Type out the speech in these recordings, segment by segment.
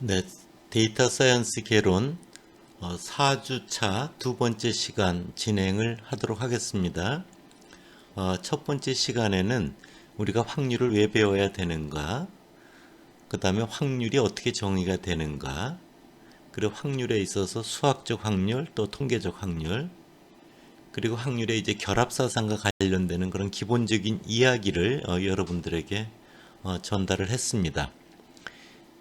네, 데이터 사이언스 개론 4주차 두 번째 시간 진행을 하도록 하겠습니다. 첫 번째 시간에는 우리가 확률을 왜 배워야 되는가, 그 다음에 확률이 어떻게 정의가 되는가, 그리고 확률에 있어서 수학적 확률, 또 통계적 확률, 그리고 확률의 이제 결합사상과 관련되는 그런 기본적인 이야기를 여러분들에게 전달을 했습니다.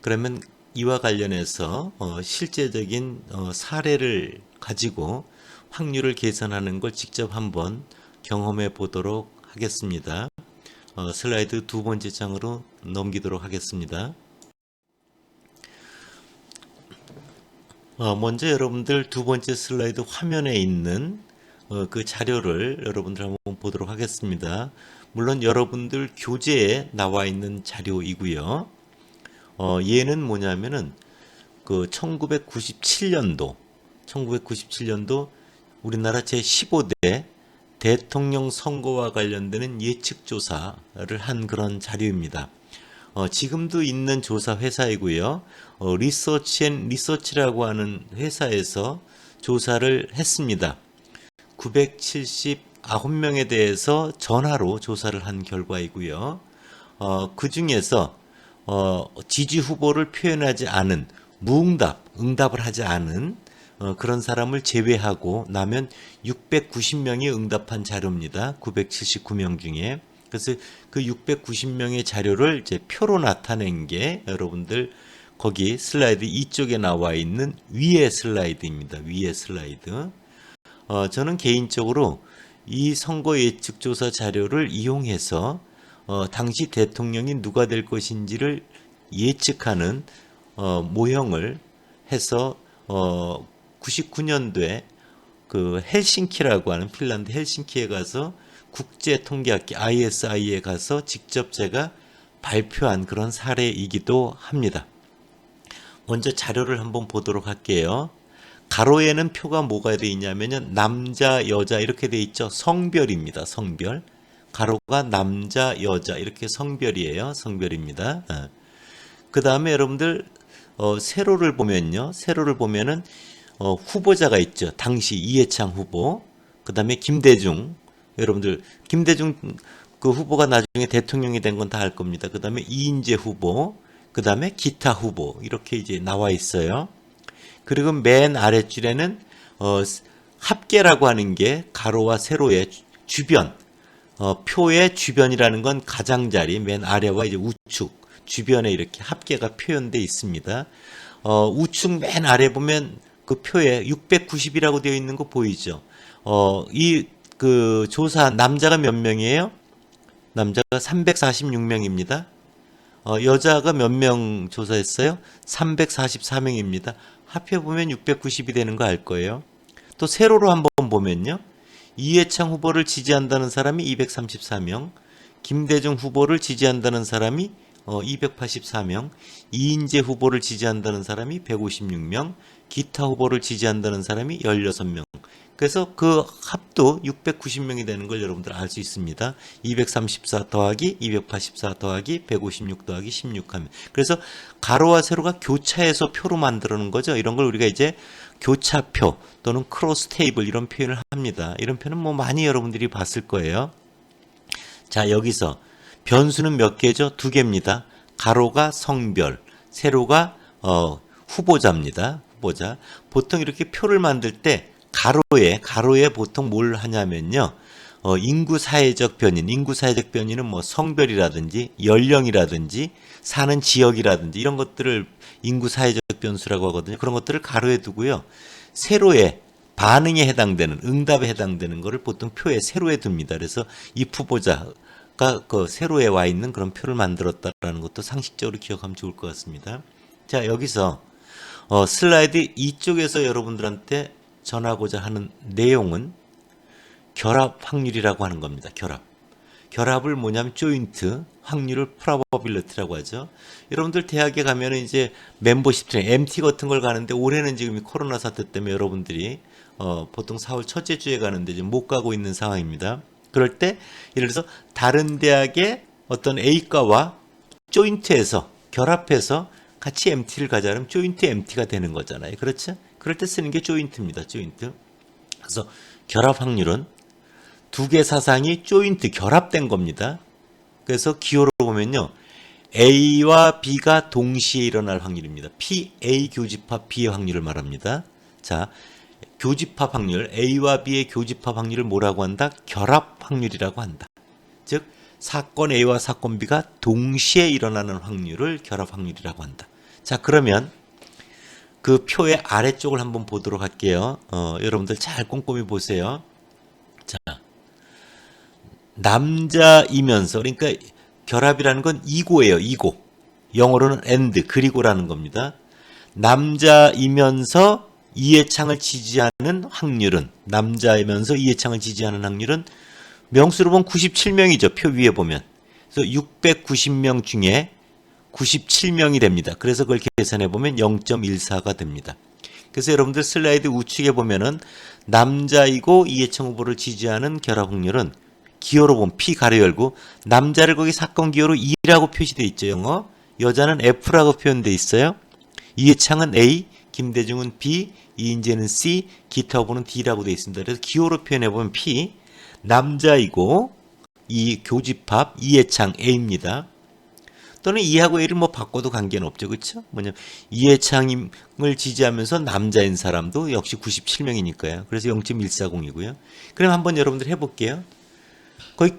그러면 이와 관련해서 실제적인 사례를 가지고 확률을 계산하는 걸 직접 한번 경험해 보도록 하겠습니다. 슬라이드 두 번째 장으로 넘기도록 하겠습니다. 먼저 여러분들 두 번째 슬라이드 화면에 있는 그 자료를 여러분들 한번 보도록 하겠습니다. 물론 여러분들 교재에 나와 있는 자료이고요. 얘는 뭐냐면은 그 1997년도 우리나라 제15대 대통령 선거와 관련되는 예측조사를 한 그런 자료입니다. 지금도 있는 조사 회사이고요. 리서치라고 하는 회사에서 조사를 했습니다. 979명에 대해서 전화로 조사를 한 결과이고요. 그 중에서 지지 후보를 표현하지 않은 응답을 하지 않은 그런 사람을 제외하고 나면 690명이 응답한 자료입니다. 979명 중에. 그래서 그 690명의 자료를 이제 표로 나타낸 게 여러분들 거기 슬라이드 이쪽에 나와 있는 위의 슬라이드입니다. 위의 슬라이드. 저는 개인적으로 이 선거 예측조사 자료를 이용해서 당시 대통령이 누가 될 것인지를 예측하는 모형을 해서 99년도에 그 헬싱키라고 하는 핀란드 헬싱키에 가서 국제통계학회 ISI에 가서 직접 제가 발표한 그런 사례이기도 합니다. 먼저 자료를 한번 보도록 할게요. 가로에는 표가 뭐가 되어 있냐면요. 남자, 여자 이렇게 되어 있죠. 성별입니다. 성별. 가로가 남자, 여자 이렇게 성별이에요. 성별입니다. 그 다음에 여러분들 세로를 보면은 후보자가 있죠. 당시 이해창 후보. 그 다음에 김대중. 여러분들 김대중 그 후보가 나중에 대통령이 된 건 다 알 겁니다. 그 다음에 이인재 후보. 그 다음에 기타 후보 이렇게 이제 나와 있어요. 그리고 맨 아랫줄에는 합계라고 하는 게 가로와 세로의 주변, 표의 주변이라는 건 가장자리 맨 아래와 이제 우측 주변에 이렇게 합계가 표현되어 있습니다. 우측 맨 아래 보면 그 표에 690이라고 되어 있는 거 보이죠? 이 그 조사 남자가 몇 명이에요? 남자가 346명입니다. 여자가 몇 명 조사했어요? 344명입니다. 합해보면 690이 되는 거 알 거예요. 또 세로로 한번 보면요. 이해창 후보를 지지한다는 사람이 234명, 김대중 후보를 지지한다는 사람이 284명, 이인재 후보를 지지한다는 사람이 156명, 기타 후보를 지지한다는 사람이 16명. 그래서 그 합도 690명이 되는 걸 여러분들 알 수 있습니다. 234 더하기 284 더하기 156 더하기 16 하면. 그래서 가로와 세로가 교차해서 표로 만들어 놓은 거죠. 이런 걸 우리가 이제 교차표 또는 크로스 테이블 이런 표현을 합니다. 이런 표현은 뭐 많이 여러분들이 봤을 거예요. 자, 여기서 변수는 몇 개죠? 두 개입니다. 가로가 성별, 세로가 후보자입니다. 후보자. 보통 이렇게 표를 만들 때 가로에 보통 뭘 하냐면요. 인구 사회적 변인은 뭐 성별이라든지 연령이라든지 사는 지역이라든지 이런 것들을 인구 사회적 변수라고 하거든요. 그런 것들을 가로에 두고요. 세로에 반응에 해당되는 응답에 해당되는 거를 보통 표에 세로에 둡니다. 그래서 이 후보자가 그 세로에 와 있는 그런 표를 만들었다라는 것도 상식적으로 기억하면 좋을 것 같습니다. 자, 여기서 슬라이드 이쪽에서 여러분들한테 전하고자 하는 내용은 결합 확률이라고 하는 겁니다. 결합을 뭐냐면 조인트 확률을 프로버빌리티라고 하죠. 여러분들 대학에 가면은 이제 멤버십 트레이닝 MT 같은 걸 가는데 올해는 지금 코로나 사태 때문에 여러분들이 보통 4월 첫째 주에 가는데 지금 못 가고 있는 상황입니다. 그럴 때 예를 들어서 다른 대학의 어떤 A과와 조인트해서 결합해서 같이 MT를 가자면 조인트 MT가 되는 거잖아요. 그렇죠? 그럴 때 쓰는 게 조인트입니다. 조인트. 그래서 결합 확률은 두 개 사상이 조인트 결합된 겁니다. 그래서 기호로 보면요. A와 B가 동시에 일어날 확률입니다. PA 교집합 B의 확률을 말합니다. 자, 교집합 확률, A와 B의 교집합 확률을 뭐라고 한다? 결합 확률이라고 한다. 즉, 사건 A와 사건 B가 동시에 일어나는 확률을 결합 확률이라고 한다. 자, 그러면 그 표의 아래쪽을 한번 보도록 할게요. 여러분들 잘 꼼꼼히 보세요. 자, 남자이면서, 그러니까 결합이라는 건 이고예요. 이고. 영어로는 and, 그리고라는 겁니다. 남자이면서 이해창을 지지하는 확률은, 남자이면서 이해창을 지지하는 확률은 명수로 보면 97명이죠. 표 위에 보면. 그래서 690명 중에 97명이 됩니다. 그래서 그걸 계산해 보면 0.14가 됩니다. 그래서 여러분들 슬라이드 우측에 보면은 남자이고 이해창 후보를 지지하는 결합 확률은 기호로 보면 P 가로 열고, 남자를 거기 사건 기호로 E라고 표시되어 있죠. 영어. 여자는 F라고 표현되어 있어요. 이해창은 A, 김대중은 B, 이인재는 C, 기타 후보는 D라고 되어 있습니다. 그래서 기호로 표현해 보면 P, 남자이고 이 교집합 이해창 A입니다. 또는 E하고 A를 뭐 바꿔도 관계는 없죠. 그렇죠? 뭐냐, 이해창을 지지하면서 남자인 사람도 역시 97명이니까요. 그래서 0.140이고요. 그럼 한번 여러분들 해볼게요. 거의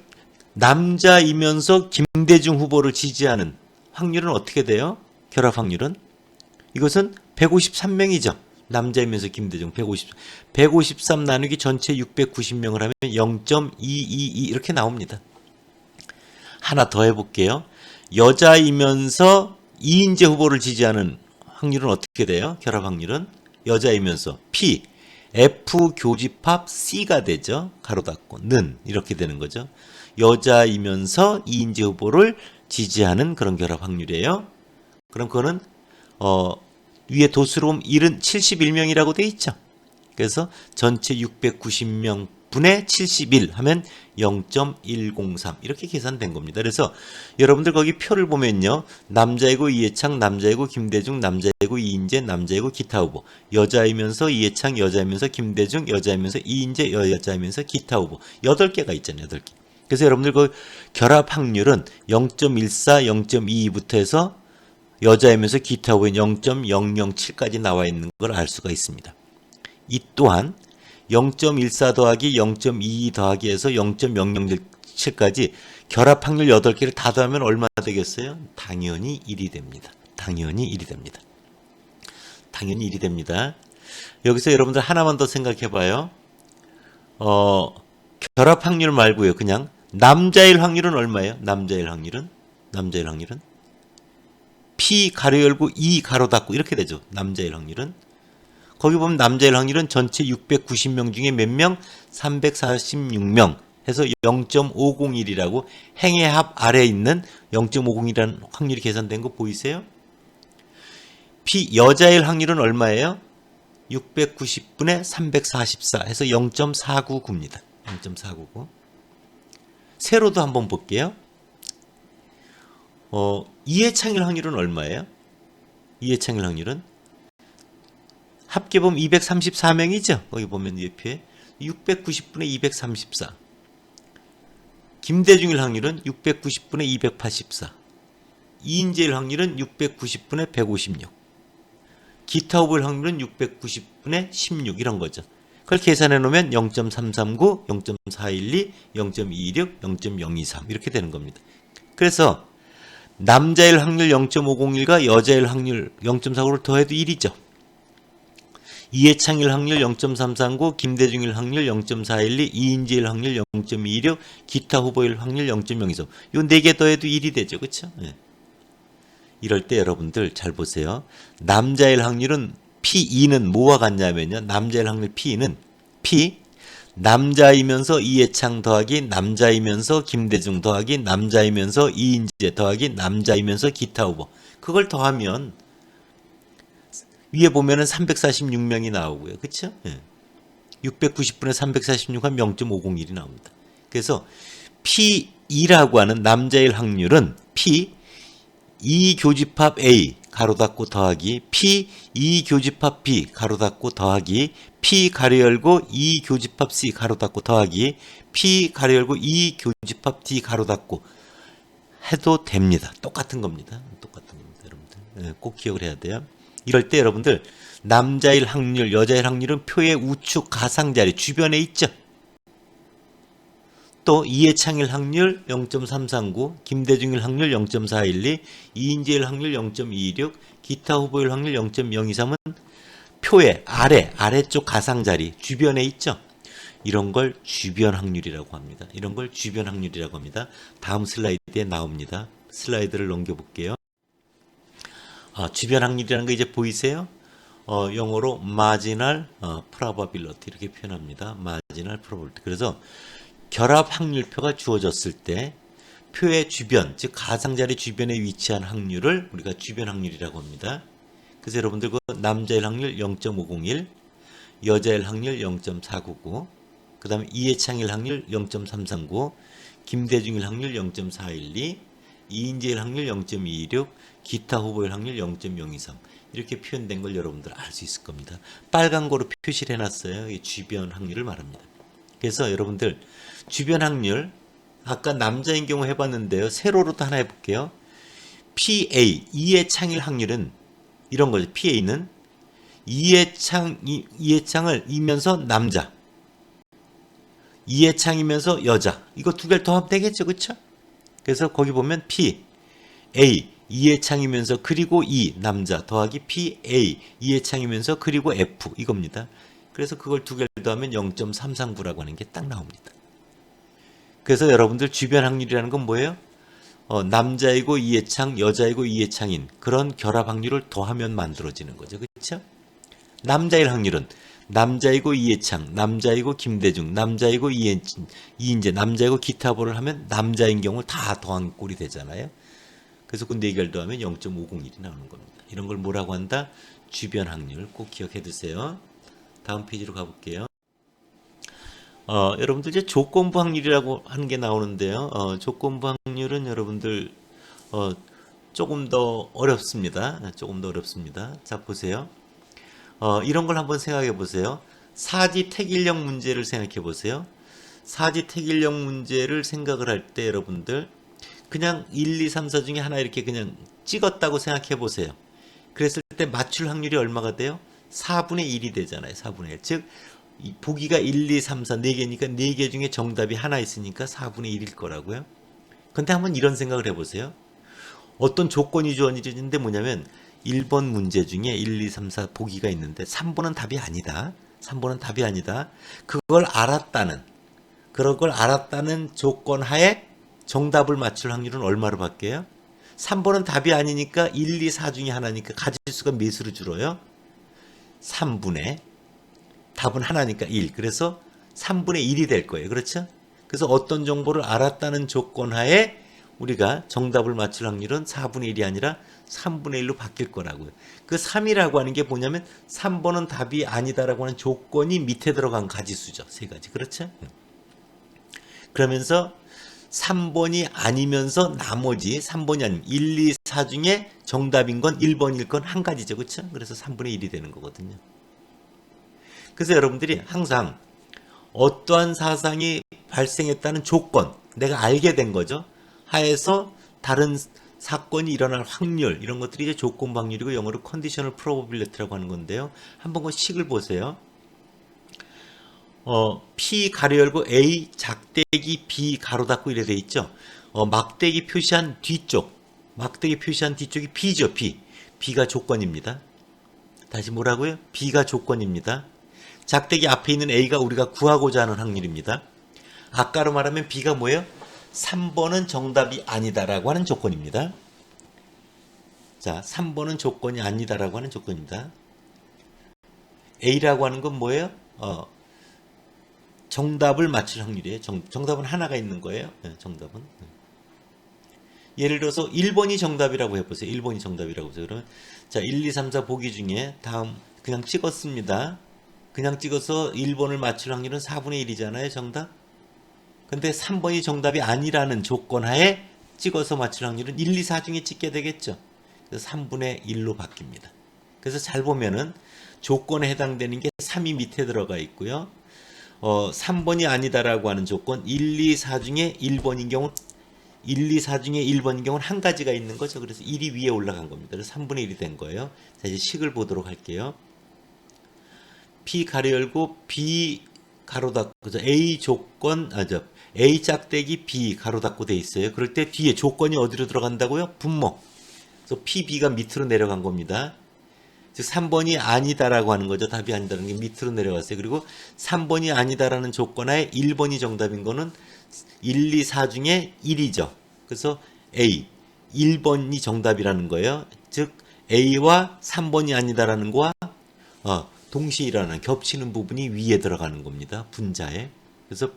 남자이면서 김대중 후보를 지지하는 확률은 어떻게 돼요? 결합 확률은? 이것은 153명이죠. 남자이면서 김대중 153 나누기 전체 690명을 하면 0.222 이렇게 나옵니다. 하나 더 해볼게요. 여자이면서 이인재 후보를 지지하는 확률은 어떻게 돼요? 결합 확률은? 여자이면서 P, F 교집합 C가 되죠. 가로 닫고 는 이렇게 되는 거죠. 여자이면서 이인재 후보를 지지하는 그런 결합 확률이에요. 그럼 그거는 위에 도수로 보면 71명이라고 돼 있죠. 그래서 전체 690명 분의 71 하면 0.103 이렇게 계산된 겁니다. 그래서 여러분들 거기 표를 보면요. 남자이고 이해창, 남자이고 김대중, 남자이고 이인재, 남자이고 기타 후보. 여자이면서 이해창, 여자이면서 김대중, 여자이면서 이인재, 여자이면서 기타 후보. 8개가 있잖아요. 8개. 그래서 여러분들 그 결합 확률은 0.14, 0.22부터 해서 여자이면서 기타 후보인 0.007까지 나와 있는 걸 알 수가 있습니다. 이 또한 0.14 더하기 0.22 더하기 해서 0.007까지 결합 확률 8개를 다 더하면 얼마 되겠어요? 당연히 1이 됩니다. 당연히 1이 됩니다. 당연히 1이 됩니다. 여기서 여러분들 하나만 더 생각해 봐요. 결합 확률 말고요. 그냥 남자일 확률은 얼마예요? 남자일 확률은? P 가로 열고 E 가로 닫고 이렇게 되죠. 남자일 확률은. 거기 보면 남자일 확률은 전체 690명 중에 몇 명? 346명 해서 0.501이라고 행의 합 아래에 있는 0.501이라는 확률이 계산된 거 보이세요? P 여자일 확률은 얼마예요? 690분의 344 해서 0.499입니다. 0.499. 세로도 한번 볼게요. 이해창일 확률은 얼마예요? 이해창일 확률은? 합계 보면 234명이죠. 거기 보면 예표에 690분의 234. 김대중일 확률은 690분의 284. 이인재일 확률은 690분의 156. 기타 후보일 확률은 690분의 16 이런 거죠. 그걸 계산해 놓으면 0.339, 0.412, 0.226, 0.023 이렇게 되는 겁니다. 그래서 남자일 확률 0.501과 여자일 확률 0.49를 더해도 1이죠. 이해창일 확률 0.339, 김대중일 확률 0.412, 이인재일 확률 0.26, 기타 후보일 확률 0.023. 요 4개 더해도 1이 되죠. 그렇죠? 네. 이럴 때 여러분들 잘 보세요. 남자일 확률은 P2는 뭐와 같냐면요. 남자일 확률 P2는 P 남자이면서 이해창 더하기 남자이면서 김대중 더하기 남자이면서 이인재 더하기 남자이면서 기타 후보. 그걸 더하면 위에 보면은 346명이 나오고요. 그렇죠? 예. 690분의 346 하면 0.501이 나옵니다. 그래서 P2라고 하는 남자일 확률은 P 2 교집합 A 가로 닫고 더하기 P 2 교집합 B 가로 닫고 더하기 P 가로 열고 2 교집합 C 가로 닫고 더하기 P 가로 열고 2 교집합 D 가로 닫고 해도 됩니다. 똑같은 겁니다. 똑같은 겁니다, 여러분들. 네, 꼭 기억을 해야 돼요. 이럴 때 여러분들 남자일 확률, 여자일 확률은 표의 우측 가상자리 주변에 있죠. 또 이해창일 확률 0.339, 김대중일 확률 0.412, 이인재일 확률 0.226, 기타 후보일 확률 0.023은 표의 아래쪽 가상자리 주변에 있죠. 이런 걸 주변 확률이라고 합니다. 이런 걸 주변 확률이라고 합니다. 다음 슬라이드에 나옵니다. 슬라이드를 넘겨볼게요. 주변 확률이라는 거 이제 보이세요? 영어로 marginal probability 이렇게 표현합니다. marginal probability. 그래서 결합 확률표가 주어졌을 때 표의 주변, 즉 가상자리 주변에 위치한 확률을 우리가 주변 확률이라고 합니다. 그래서 여러분들 그 남자일 확률 0.501, 여자일 확률 0.499, 그 다음에 이해창일 확률 0.339, 김대중일 확률 0.412, 이인재일 확률 0.226, 기타 후보일 확률 0.023 이렇게 표현된 걸 여러분들 알 수 있을 겁니다. 빨간 거로 표시를 해놨어요. 이 주변 확률을 말합니다. 그래서 여러분들 주변 확률 아까 남자인 경우 해봤는데요. 세로로 또 하나 해볼게요. PA 이해창일 확률은 이런 거죠. PA는 이해창을 이면서 남자, 이해창이면서 여자. 이거 두 개를 더하면 되겠죠, 그렇죠? 그래서 거기 보면 P, A 이해창이면서 그리고 E 남자 더하기 P, A 이해창이면서 그리고 F 이겁니다. 그래서 그걸 두 개를 더하면 0.339라고 하는 게 딱 나옵니다. 그래서 여러분들 주변 확률이라는 건 뭐예요? 남자이고 이해창, 여자이고 이해창인 그런 결합 확률을 더하면 만들어지는 거죠. 그렇죠? 남자일 확률은 남자이고 이해창, 남자이고 김대중, 남자이고 이인재, 남자이고 기타보를 하면 남자인 경우 다 더한 꼴이 되잖아요. 그래서 그 4개를 더하면 0.501이 나오는 겁니다. 이런 걸 뭐라고 한다? 주변 확률 꼭 기억해 두세요. 다음 페이지로 가볼게요. 여러분들 이제 조건부 확률이라고 하는 게 나오는데요. 조건부 확률은 여러분들 조금 더 어렵습니다. 조금 더 어렵습니다. 자 보세요. 이런 걸 한번 생각해 보세요. 사지 택일력 문제를 생각해 보세요. 사지 택일력 문제를 생각을 할 때 여러분들 그냥 1, 2, 3, 4 중에 하나 이렇게 그냥 찍었다고 생각해 보세요. 그랬을 때 맞출 확률이 얼마가 돼요? 4분의 1이 되잖아요. 4분의 1. 즉 보기가 1, 2, 3, 4, 4개니까 4개 중에 정답이 하나 있으니까 4분의 1일 거라고요. 근데 한번 이런 생각을 해보세요. 어떤 조건이 주어지는데 뭐냐면 1번 문제 중에 1, 2, 3, 4 보기가 있는데 3번은 답이 아니다. 3번은 답이 아니다. 그걸 알았다는 조건 하에 정답을 맞출 확률은 얼마로 바뀌어요? 3번은 답이 아니니까 1, 2, 4 중에 하나니까 가짓수가 몇으로 줄어요? 3분의 답은 하나니까 1. 그래서 3분의 1이 될 거예요. 그렇죠? 그래서 어떤 정보를 알았다는 조건 하에 우리가 정답을 맞출 확률은 4분의 1이 아니라 3분의 1로 바뀔 거라고요. 그 3이라고 하는 게 뭐냐면 3번은 답이 아니다라고 하는 조건이 밑에 들어간 가지수죠. 세 가지. 그렇죠? 그러면서 3번이 아니면서 나머지 3번이 아니면 1, 2, 4 중에 정답인 건 1번일 건 한 가지죠. 그렇죠? 그래서 3분의 1이 되는 거거든요. 그래서 여러분들이 항상 어떠한 사상이 발생했다는 조건, 내가 알게 된 거죠. 하에서 다른 사건이 일어날 확률, 이런 것들이 이제 조건부 확률이고 영어로 컨디셔널 프로버빌리티라고 하는 건데요. 한번 그 식을 보세요. P 가로 열고 A 작대기 B 가로 닫고 이래 돼 있죠. 막대기 표시한 뒤쪽이 B죠. B가 조건입니다. 다시 뭐라고요? B가 조건입니다. 작대기 앞에 있는 A가 우리가 구하고자 하는 확률입니다. 아까로 말하면 B가 뭐예요? 3번은 정답이 아니다라고 하는 조건입니다. 자, 3번은 조건이 아니다라고 하는 조건입니다. A라고 하는 건 뭐예요? 정답을 맞출 확률이에요. 정답은 하나가 있는 거예요. 네, 정답은. 예를 들어서 1번이 정답이라고 해보세요. 1번이 정답이라고 해보세요. 그러면 자, 1, 2, 3, 4 보기 중에 다음 그냥 찍었습니다. 그냥 찍어서 1번을 맞출 확률은 4분의 1이잖아요. 정답. 근데 3번이 정답이 아니라는 조건 하에 찍어서 맞출 확률은 1, 2, 4 중에 찍게 되겠죠. 그래서 3분의 1로 바뀝니다. 그래서 잘 보면은 조건에 해당되는 게 3이 밑에 들어가 있고요. 3번이 아니다라고 하는 조건 1, 2, 4 중에 1번인 경우 1, 2, 4 중에 1번인 경우는 한 가지가 있는 거죠. 그래서 1이 위에 올라간 겁니다. 그래서 3분의 1이 된 거예요. 자, 이제 식을 보도록 할게요. P 가로 열고 B 가로 닫고 그죠? A 조건 A 짝대기 B 가로 닫고 돼 있어요. 그럴 때 뒤에 조건이 어디로 들어간다고요? 분모. 그래서 PB가 밑으로 내려간 겁니다. 즉 3번이 아니다라고 하는 거죠. 답이 아니다라는 게 밑으로 내려갔어요. 그리고 3번이 아니다라는 조건하에 1번이 정답인 거는 1, 2, 4 중에 1이죠. 그래서 A 1번이 정답이라는 거예요. 즉 A와 3번이 아니다라는 거와 동시에 일어나는 겹치는 부분이 위에 들어가는 겁니다. 분자에. 그래서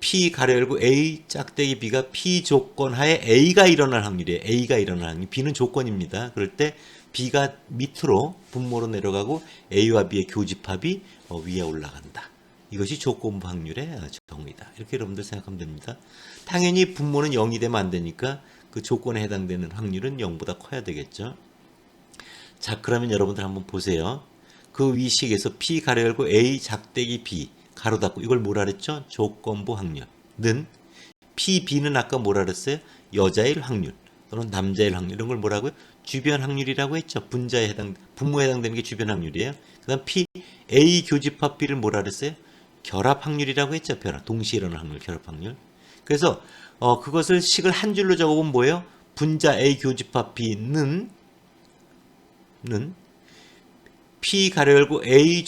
P 가로 열고 A 짝대기 B가 P 조건 하에 A가 일어날 확률이에요. A가 일어날 확률. B는 조건입니다. 그럴 때 B가 밑으로 분모로 내려가고 A와 B의 교집합이 위에 올라간다. 이것이 조건부 확률의 정의다. 이렇게 여러분들 생각하면 됩니다. 당연히 분모는 0이 되면 안 되니까 그 조건에 해당되는 확률은 0보다 커야 되겠죠. 자, 그러면 여러분들 한번 보세요. 그 위식에서 P 가로 열고 A 작대기 B 가로 닫고 이걸 뭐라 그랬죠? 조건부 확률은 PB는 아까 뭐라 그랬어요? 여자일 확률 또는 남자일 확률 이런 걸 뭐라고요? 주변 확률이라고 했죠. 분모에 해당되는 게 주변 확률이에요. 그 다음 P A 교집합 B를 뭐라 그랬어요? 결합 확률이라고 했죠. 동시에 일어나는 확률, 결합 확률. 그래서 그것을 식을 한 줄로 적어보면 뭐예요? 분자 A 교집합 B는 P 가로 열고 A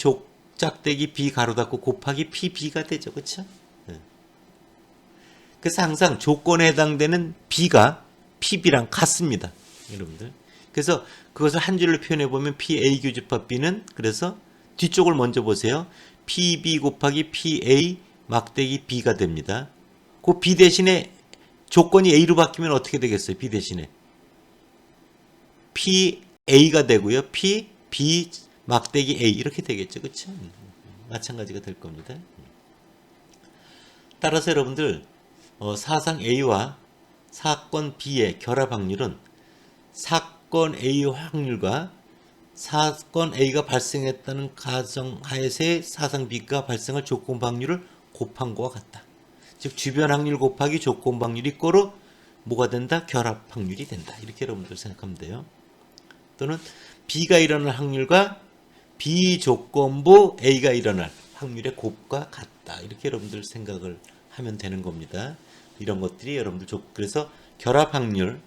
짝대기 B 가로 닫고 곱하기 PB가 되죠. 그렇죠? 그래서 항상 조건에 해당되는 B가 PB랑 같습니다. 여러분들. 그래서 그것을 한 줄로 표현해 보면 PA 교집합 B는 그래서 뒤쪽을 먼저 보세요. PB 곱하기 PA 막대기 B가 됩니다. 그 B 대신에 조건이 A로 바뀌면 어떻게 되겠어요? B 대신에 PA가 되고요. B 막대기 A 이렇게 되겠죠. 그렇죠? 마찬가지가 될 겁니다. 따라서 여러분들 사상 A와 사건 B의 결합 확률은 사건 A의 확률과 사건 A가 발생했다는 가정하에서의 사상 B가 발생할 조건 확률을 곱한 거와 같다. 즉 주변 확률 곱하기 조건 확률이 이꼬로 뭐가 된다? 결합 확률이 된다. 이렇게 여러분들 생각하면 돼요. 또는 B가 일어날 확률과 비조건부 A가 일어날 확률의 곱과 같다. 이렇게 여러분들 생각을 하면 되는 겁니다. 이런 것들이 여러분들 그래서 결합 확률,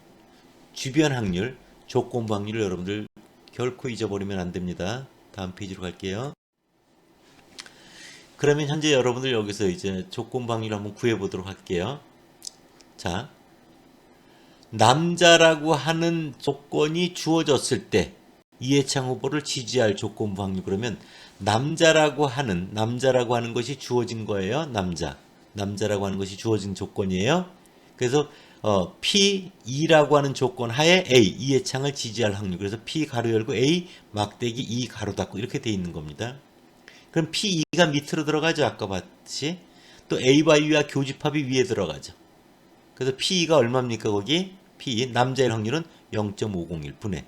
주변 확률, 조건부 확률을 여러분들 결코 잊어버리면 안 됩니다. 다음 페이지로 갈게요. 그러면 현재 여러분들 여기서 이제 조건부 확률을 한번 구해보도록 할게요. 자, 남자라고 하는 조건이 주어졌을 때 이해창 후보를 지지할 조건부 확률. 그러면 남자라고 하는 것이 주어진 거예요. 남자라고 하는 것이 주어진 조건이에요. 그래서 P2라고 하는 조건 하에 A 이해창을 지지할 확률. 그래서 P 가로 열고 A 막대기 2 가로 닫고 이렇게 돼 있는 겁니다. 그럼 P2가 밑으로 들어가죠. 아까 봤듯이. 또 A와 U와 교집합이 위에 들어가죠. 그래서 P2가 얼마입니까? 거기 P 남자일 확률은 0.501분의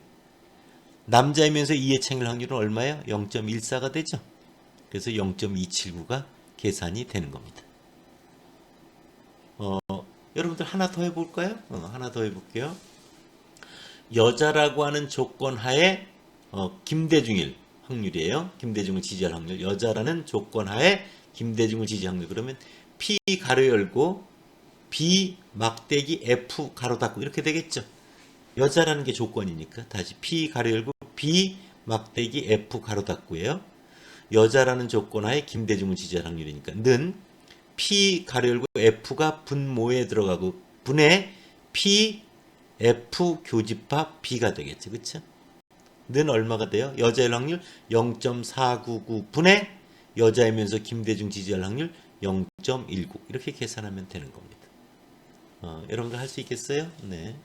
남자이면서 이해창일 확률은 얼마예요? 0.14가 되죠. 그래서 0.279가 계산이 되는 겁니다. 여러분들 하나 더 해볼까요? 하나 더 해볼게요. 여자라고 하는 조건 하에 김대중일 확률이에요. 김대중을 지지할 확률. 여자라는 조건 하에 김대중을 지지할 확률. 그러면 P 가로 열고 B 막대기 F 가로 닫고 이렇게 되겠죠. 여자라는 게 조건이니까 다시 P 가로 열고 B 막대기 F 가로 닫고예요. 여자라는 조건 하에 김대중을 지지할 확률이니까 는 P 가로 열고 F가 분모에 들어가고 분의 P F 교집합 B가 되겠죠. 그렇죠? 는 얼마가 돼요? 여자일 확률 0.499 분의 여자이면서 김대중 지지할 확률 0.19 이렇게 계산하면 되는 겁니다. 여러분들 할 수 있겠어요? 네.